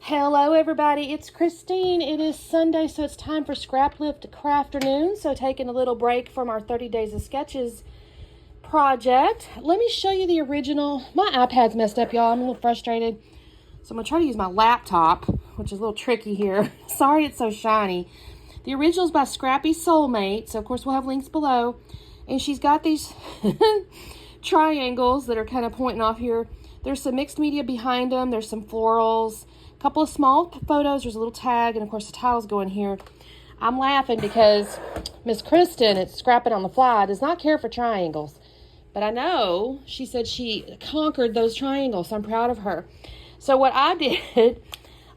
Hello everybody, it's Christine. It is Sunday, so it's time for Scraplift Crafternoon. So taking a little break from our 30 Days of Sketches project. Let me show you the original. My iPad's messed up, y'all. I'm a little frustrated. So I'm going to try to use my laptop, which is a little tricky here. Sorry it's so shiny. The original is by Scrappy Soulmate, so of course we'll have links below. And she's got these triangles that are kind of pointing off here. There's some mixed media behind them. There's some florals. A couple of small photos. There's a little tag, and of course the titles go in here. I'm laughing because Miss Kristen at Scrapping on the Fly does not care for triangles. But I know she said she conquered those triangles, so I'm proud of her. So what I did,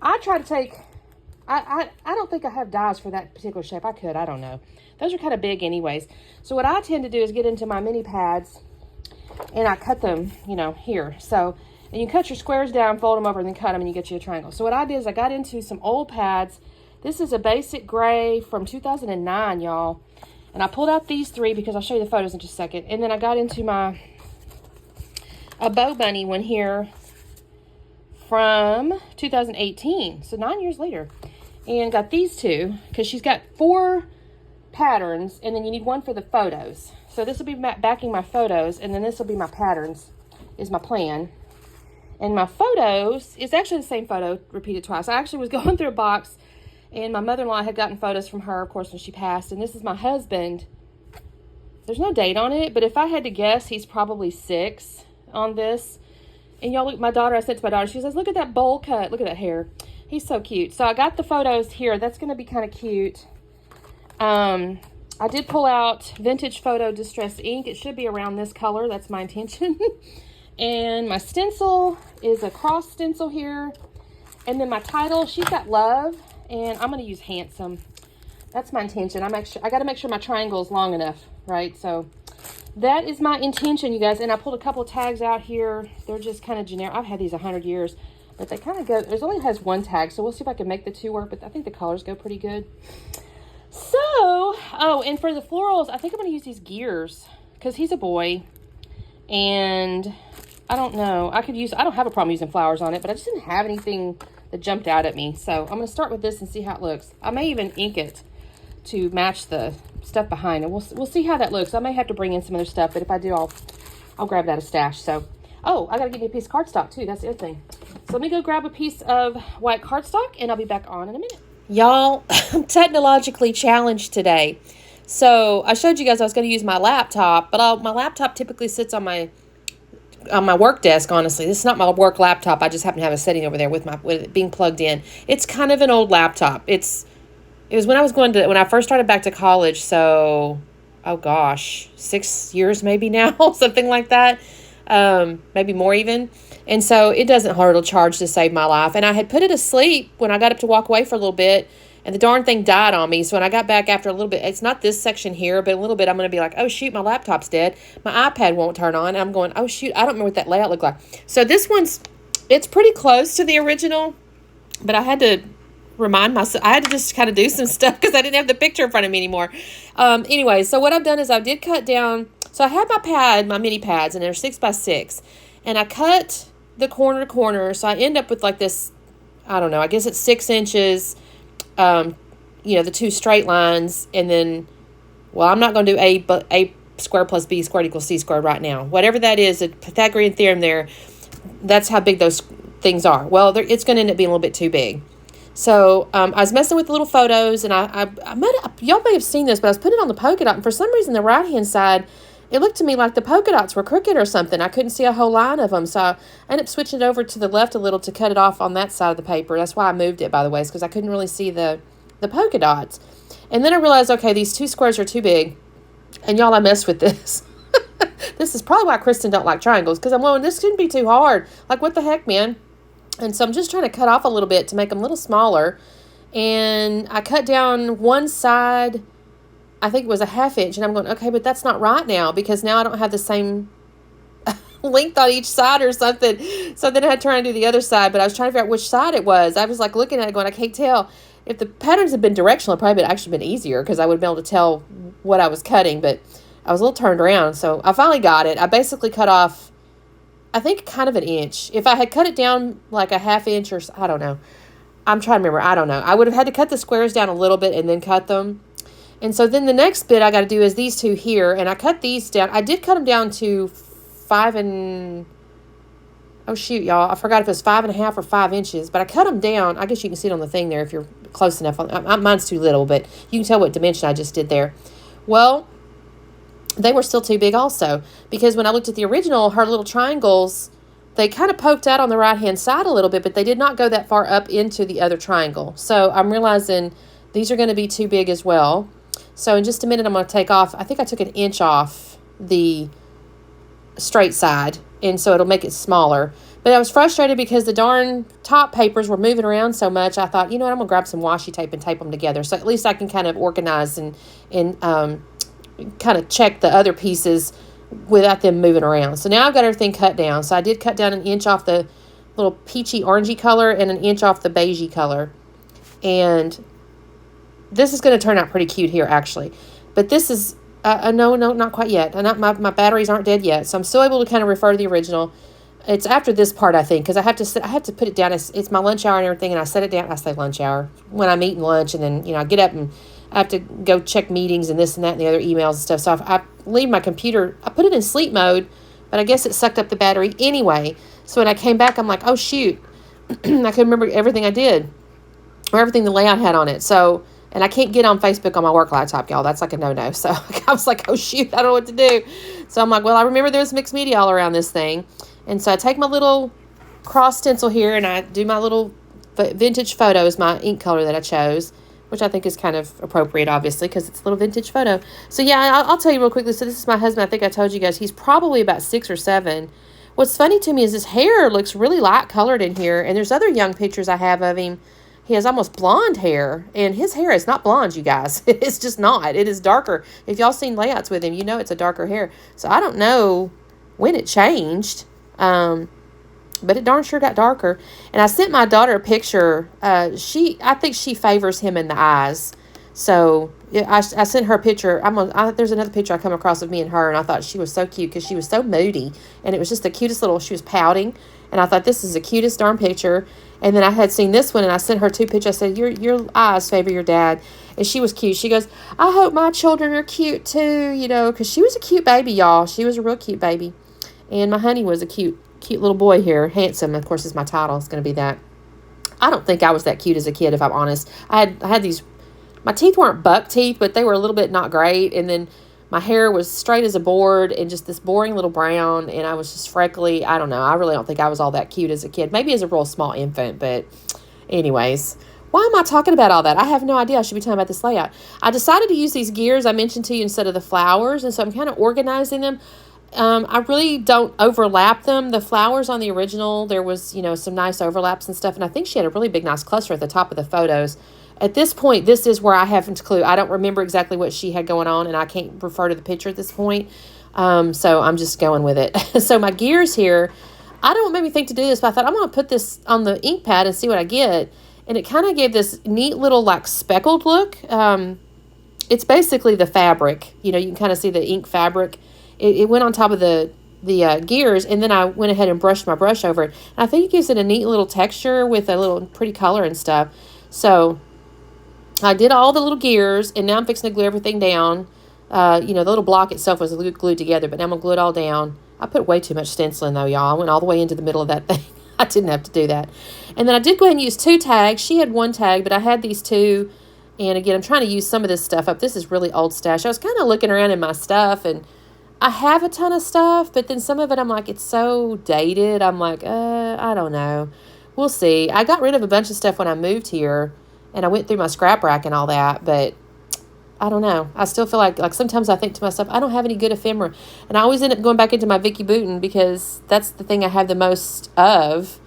I tried to take, I don't think I have dies for that particular shape. I could, I don't know. Those are kind of big anyways. So what I tend to do is get into my mini pads, and I cut them, you know, here. So, and you cut your squares down, fold them over, and then cut them, and you get you a triangle. So what I did is I got into some old pads. This is a basic gray from 2009, y'all. And I pulled out these three because I'll show you the photos in just a second. And then I got into a Bow Bunny one here from 2018. So 9 years later. And got these two because she's got 4 patterns, and then you need one for the photos. So this will be backing my photos, and then this will be my patterns, is my plan. And my photos is actually the same photo repeated twice. I actually was going through a box, and my mother-in-law had gotten photos from her, of course, when she passed. And this is my husband. There's no date on it, but if I had to guess, he's probably 6 on this. And y'all, look, my daughter, I said to my daughter, she says, look at that bowl cut. Look at that hair. He's so cute. So I got the photos here. That's going to be kind of cute. I did pull out Vintage Photo Distress ink. It should be around this color. That's my intention. And my stencil is a cross stencil here. And then my title, she's got love. And I'm going to use handsome. That's my intention. I got to make sure my triangle is long enough, right? So that is my intention, you guys. And I pulled a couple of tags out here. They're just kind of generic. I've had these 100 years. But they kind of go, there's only has one tag. So we'll see if I can make the 2 work. But I think the colors go pretty good. So, oh, and for the florals, I think I'm going to use these gears. Because he's a boy. And I don't know. I don't have a problem using flowers on it, but I just didn't have anything that jumped out at me. So I'm going to start with this and see how it looks. I may even ink it to match the stuff behind it. We'll see how that looks. I may have to bring in some other stuff, but if I do, I'll grab that as stash. So, oh, I got to get me a piece of cardstock too. That's the other thing. So let me go grab a piece of white cardstock, and I'll be back on in a minute. Y'all, I'm technologically challenged today. So I showed you guys I was going to use my laptop, but my laptop typically sits on my work desk. Honestly, this is not my work laptop. I just happen to have a setting over there with it being plugged in. It's kind of an old laptop. It was when I first started back to college. So, oh gosh, 6 years maybe now, something like that. Maybe more even. And so it doesn't hardly charge to save my life. And I had put it asleep when I got up to walk away for a little bit, and the darn thing died on me. So when I got back after a little bit, it's not this section here, but a little bit, I'm going to be like, oh shoot, my laptop's dead. My iPad won't turn on. And I'm going, oh shoot, I don't remember what that layout looked like. So this it's pretty close to the original, but I had to remind myself, I had to just kind of do some stuff because I didn't have the picture in front of me anymore. Anyway, so what I've done is I did cut down, so I had my mini pads, and they're 6x6, and I cut the corner to corner. So I end up with like this, I don't know, I guess it's 6 inches, the 2 straight lines, and then, well, I'm not going to do a squared plus b squared equals c squared right now. Whatever that is, the Pythagorean theorem there, that's how big those things are. Well, it's going to end up being a little bit too big. So I was messing with the little photos, and y'all may have seen this, but I was putting it on the polka dot, and for some reason the right-hand side, it looked to me like the polka dots were crooked or something. I couldn't see a whole line of them, so I ended up switching it over to the left a little to cut it off on that side of the paper. That's why I moved it, by the way, because I couldn't really see the polka dots. And then I realized, okay, these 2 squares are too big, and y'all, I messed with this. This is probably why Kristen don't like triangles, because I'm going, this shouldn't be too hard. Like, what the heck, man? And so I'm just trying to cut off a little bit to make them a little smaller. And I cut down one side, I think it was a 1/2 inch. And I'm going, okay, but that's not right now, because now I don't have the same length on each side or something. So then I had to try and do the other side. But I was trying to figure out which side it was. I was like looking at it going, I can't tell. If the patterns had been directional, it probably would actually been easier, because I would have been able to tell what I was cutting. But I was a little turned around. So I finally got it. I basically cut off, I think, kind of an inch. If I had cut it down like a 1/2 inch, or I don't know, I'm trying to remember. I don't know. I would have had to cut the squares down a little bit and then cut them. And so then the next bit I got to do is these two here. And I cut these down. I did cut them down to 5 and... Oh, shoot, y'all. I forgot if it was 5.5 or 5 inches. But I cut them down. I guess you can see it on the thing there if you're close enough. Mine's too little, but you can tell what dimension I just did there. Well, they were still too big also. Because when I looked at the original, her little triangles, they kind of poked out on the right-hand side a little bit, but they did not go that far up into the other triangle. So I'm realizing these are going to be too big as well. So in just a minute, I'm going to take off. I think I took 1 inch off the straight side, and so it'll make it smaller. But I was frustrated because the darn top papers were moving around so much. I thought, you know what, I'm going to grab some washi tape and tape them together. So at least I can kind of organize and kind of check the other pieces without them moving around. So now I've got everything cut down. So I did cut down 1 inch off the little peachy orangey color and 1 inch off the beigey color. And this is going to turn out pretty cute here, actually. But this is, no, not quite yet. My batteries aren't dead yet. So I'm still able to kind of refer to the original. It's after this part, I think, because I have to put it down. It's my lunch hour and everything, and I set it down. I say lunch hour when I'm eating lunch, and then, I get up and I have to go check meetings and this and that and the other emails and stuff. So I leave my computer. I put it in sleep mode, but I guess it sucked up the battery anyway. So when I came back, I'm like, oh, shoot. I couldn't remember everything I did or everything the layout had on it. So, and I can't get on Facebook on my work laptop, y'all. That's like a no-no. So I was like, oh, shoot, I don't know what to do. So I'm like, well, I remember there's mixed media all around this thing. And so I take my little cross stencil here and I do my little vintage photos, my ink color that I chose, which I think is kind of appropriate, obviously, because it's a little vintage photo. So, yeah, I'll tell you real quickly. So this is my husband. I think I told you guys he's probably about 6 or 7. What's funny to me is his hair looks really light colored in here. And there's other young pictures I have of him. He has almost blonde hair. And his hair is not blonde, you guys. It's just not. It is darker. If y'all seen layouts with him, you know it's a darker hair. So I don't know when it changed. But it darn sure got darker. And I sent my daughter a picture. I think she favors him in the eyes. So I sent her a picture. There's another picture I come across of me and her, and I thought she was so cute because she was so moody. And it was just the cutest little, she was pouting. And I thought, this is the cutest darn picture. And then I had seen this one, and I sent her 2 pictures. I said, your eyes favor your dad. And she was cute. She goes, I hope my children are cute too, because she was a cute baby, y'all. She was a real cute baby. And my honey was a cute little boy here. Handsome, of course, is my title. It's going to be that. I don't think I was that cute as a kid, if I'm honest. I had these, my teeth weren't buck teeth, but they were a little bit not great. And then my hair was straight as a board and just this boring little brown. And I was just freckly. I don't know. I really don't think I was all that cute as a kid. Maybe as a real small infant. But anyways, why am I talking about all that? I have no idea. I should be talking about this layout. I decided to use these gears I mentioned to you instead of the flowers. And so I'm kind of organizing them. I really don't overlap them. The flowers on the original, there was, some nice overlaps and stuff. And I think she had a really big, nice cluster at the top of the photos. At this point, this is where I haven't a clue. I don't remember exactly what she had going on, and I can't refer to the picture at this point. So I'm just going with it. So my gears here, I don't know what made me think to do this, but I thought I'm going to put this on the ink pad and see what I get. And it kind of gave this neat little, speckled look. It's basically the fabric. You can kind of see the ink fabric. It went on top of the gears, and then I went ahead and brushed my brush over it. And I think it gives it a neat little texture with a little pretty color and stuff. So I did all the little gears, and now I'm fixing to glue everything down. The little block itself was glued together, but now I'm going to glue it all down. I put way too much stenciling, though, y'all. I went all the way into the middle of that thing. I didn't have to do that. And then I did go ahead and use 2 tags. She had 1 tag, but I had these 2. And again, I'm trying to use some of this stuff up. This is really old stash. I was kind of looking around in my stuff, and I have a ton of stuff, but then some of it I'm like, it's so dated. I'm like, I don't know. We'll see. I got rid of a bunch of stuff when I moved here, and I went through my scrap rack and all that, but I don't know. I still feel like sometimes I think to myself, I don't have any good ephemera. And I always end up going back into my Vicky Bouton because that's the thing I have the most of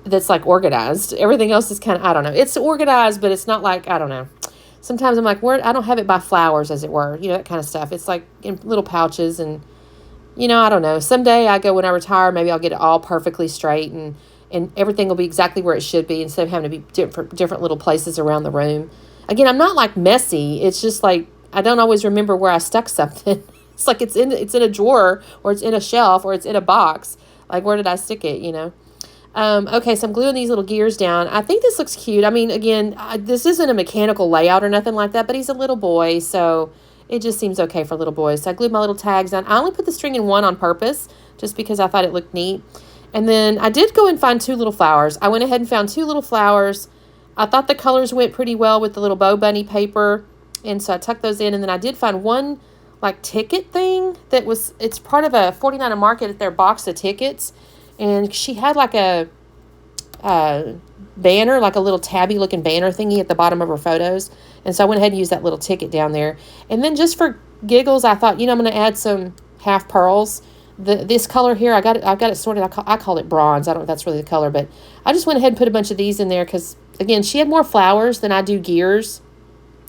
that's organized. Everything else is kind of, I don't know. It's organized, but it's not I don't know. Sometimes I'm like, I don't have it by flowers, as it were, that kind of stuff. It's in little pouches and, I don't know. Someday when I retire, maybe I'll get it all perfectly straight and everything will be exactly where it should be instead of having to be different little places around the room. Again, I'm not messy. It's just I don't always remember where I stuck something. It's it's in a drawer or it's in a shelf or it's in a box. Where did I stick it, Okay, so I'm gluing these little gears down. I think this looks cute. I mean, again, this isn't a mechanical layout or nothing like that, but he's a little boy, so it just seems okay for little boys. So I glued my little tags on. I only put the string in one on purpose, just because I thought it looked neat. And then I did go and find 2 little flowers. I went ahead and found 2 little flowers. I thought the colors went pretty well with the little bow bunny paper, and so I tucked those in. And then I did find one, like, ticket thing that was, it's part of a 49 a Market at their box of tickets. And she had like a banner, like a little tabby looking banner thingy at the bottom of her photos. And so I went ahead and used that little ticket down there. And then just for giggles, I thought, I'm going to add some half pearls. This color here, I've got it sorted. I call it bronze. I don't know if that's really the color, but I just went ahead and put a bunch of these in there because, again, she had more flowers than I do gears.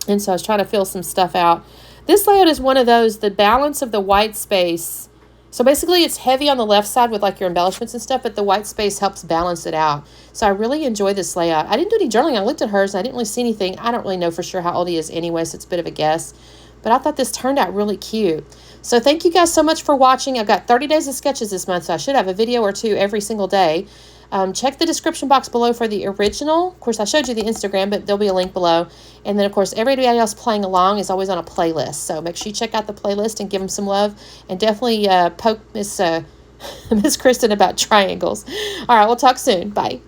And so I was trying to fill some stuff out. This layout is one of those, the balance of the white space. So basically it's heavy on the left side with like your embellishments and stuff, but the white space helps balance it out. So I really enjoy this layout. I didn't do any journaling. I looked at hers and I didn't really see anything. I don't really know for sure how old he is anyway, so it's a bit of a guess. But I thought this turned out really cute. So thank you guys so much for watching. I've got 30 days of sketches this month, so I should have a video or 2 every single day. Check the description box below for the original. Of course, I showed you the Instagram, but there'll be a link below. And then, of course, everybody else playing along is always on a playlist. So make sure you check out the playlist and give them some love. And definitely poke Miss Kristen about triangles. All right, we'll talk soon. Bye.